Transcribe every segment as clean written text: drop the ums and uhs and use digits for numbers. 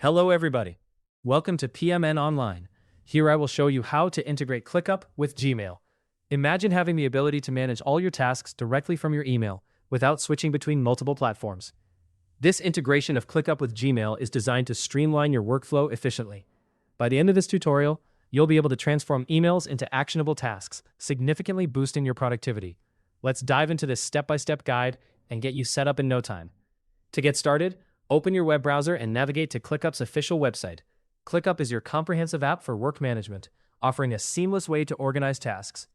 Hello everybody. Welcome to PMN Online. Here I will show you how to integrate ClickUp with Gmail. Imagine having the ability to manage all your tasks directly from your email without switching between multiple platforms. This integration of ClickUp with Gmail is designed to streamline your workflow efficiently. By the end of this tutorial, you'll be able to transform emails into actionable tasks, significantly boosting your productivity. Let's dive into this step-by-step guide and get you set up in no time. To get started, open your web browser and navigate to ClickUp's official website. ClickUp is your comprehensive app for work management, offering a seamless way to organize tasks.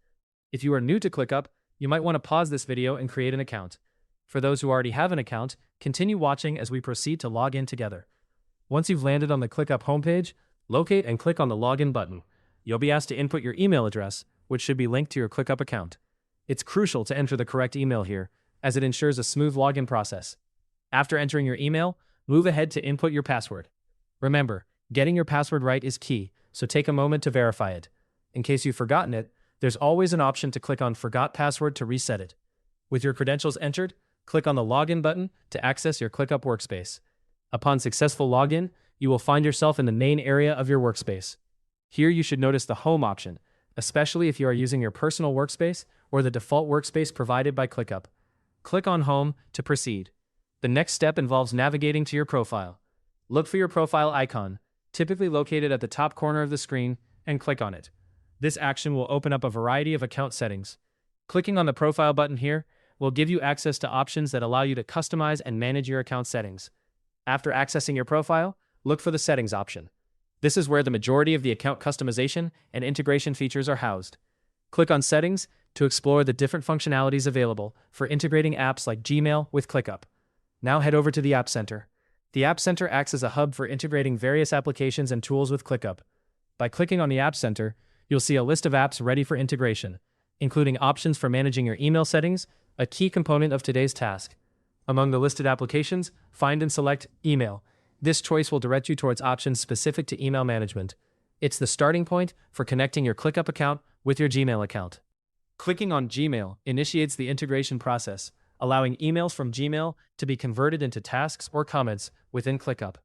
If you are new to ClickUp, you might want to pause this video and create an account. For those who already have an account, continue watching as we proceed to log in together. Once you've landed on the ClickUp homepage, locate and click on the Login button. You'll be asked to input your email address, which should be linked to your ClickUp account. It's crucial to enter the correct email here, as it ensures a smooth login process. After entering your email, move ahead to input your password. Remember, getting your password right is key, so take a moment to verify it. In case you've forgotten it, there's always an option to click on Forgot Password to reset it. With your credentials entered, click on the Login button to access your ClickUp workspace. Upon successful login, you will find yourself in the main area of your workspace. Here you should notice the Home option, especially if you are using your personal workspace or the default workspace provided by ClickUp. Click on Home to proceed. The next step involves navigating to your profile. Look for your profile icon, typically located at the top corner of the screen, and click on it. This action will open up a variety of account settings. Clicking on the profile button here will give you access to options that allow you to customize and manage your account settings. After accessing your profile, look for the Settings option. This is where the majority of the account customization and integration features are housed. Click on Settings to explore the different functionalities available for integrating apps like Gmail with ClickUp. Now head over to the App Center. The App Center acts as a hub for integrating various applications and tools with ClickUp. By clicking on the App Center, you'll see a list of apps ready for integration, including options for managing your email settings, a key component of today's task. Among the listed applications, find and select Email. This choice will direct you towards options specific to email management. It's the starting point for connecting your ClickUp account with your Gmail account. Clicking on Gmail initiates the integration process, allowing emails from Gmail to be converted into tasks or comments within ClickUp.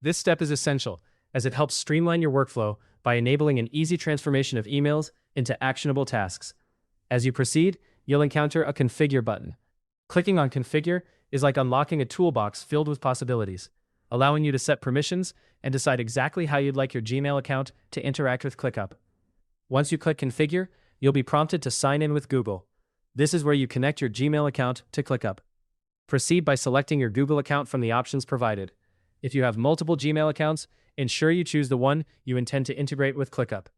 This step is essential, as it helps streamline your workflow by enabling an easy transformation of emails into actionable tasks. As you proceed, you'll encounter a Configure button. Clicking on Configure is like unlocking a toolbox filled with possibilities, allowing you to set permissions and decide exactly how you'd like your Gmail account to interact with ClickUp. Once you click Configure, you'll be prompted to sign in with Google. This is where you connect your Gmail account to ClickUp. Proceed by selecting your Google account from the options provided. If you have multiple Gmail accounts, ensure you choose the one you intend to integrate with ClickUp.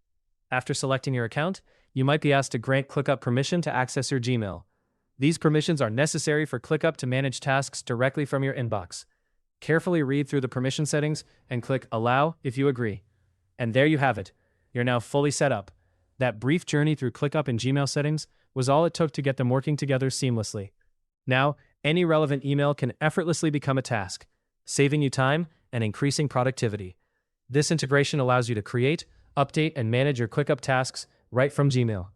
After selecting your account, you might be asked to grant ClickUp permission to access your Gmail. These permissions are necessary for ClickUp to manage tasks directly from your inbox. Carefully read through the permission settings and click Allow if you agree. And there you have it. You're now fully set up. That brief journey through ClickUp and Gmail settings was all it took to get them working together seamlessly. Now, any relevant email can effortlessly become a task, saving you time and increasing productivity. This integration allows you to create, update, and manage your ClickUp tasks right from Gmail.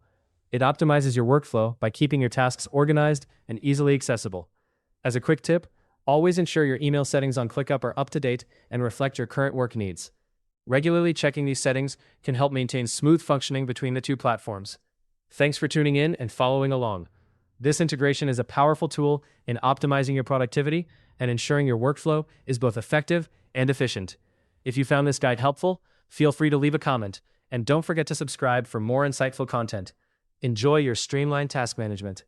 It optimizes your workflow by keeping your tasks organized and easily accessible. As a quick tip, always ensure your email settings on ClickUp are up to date and reflect your current work needs. Regularly checking these settings can help maintain smooth functioning between the two platforms. Thanks for tuning in and following along. This integration is a powerful tool in optimizing your productivity and ensuring your workflow is both effective and efficient. If you found this guide helpful, feel free to leave a comment, and don't forget to subscribe for more insightful content. Enjoy your streamlined task management.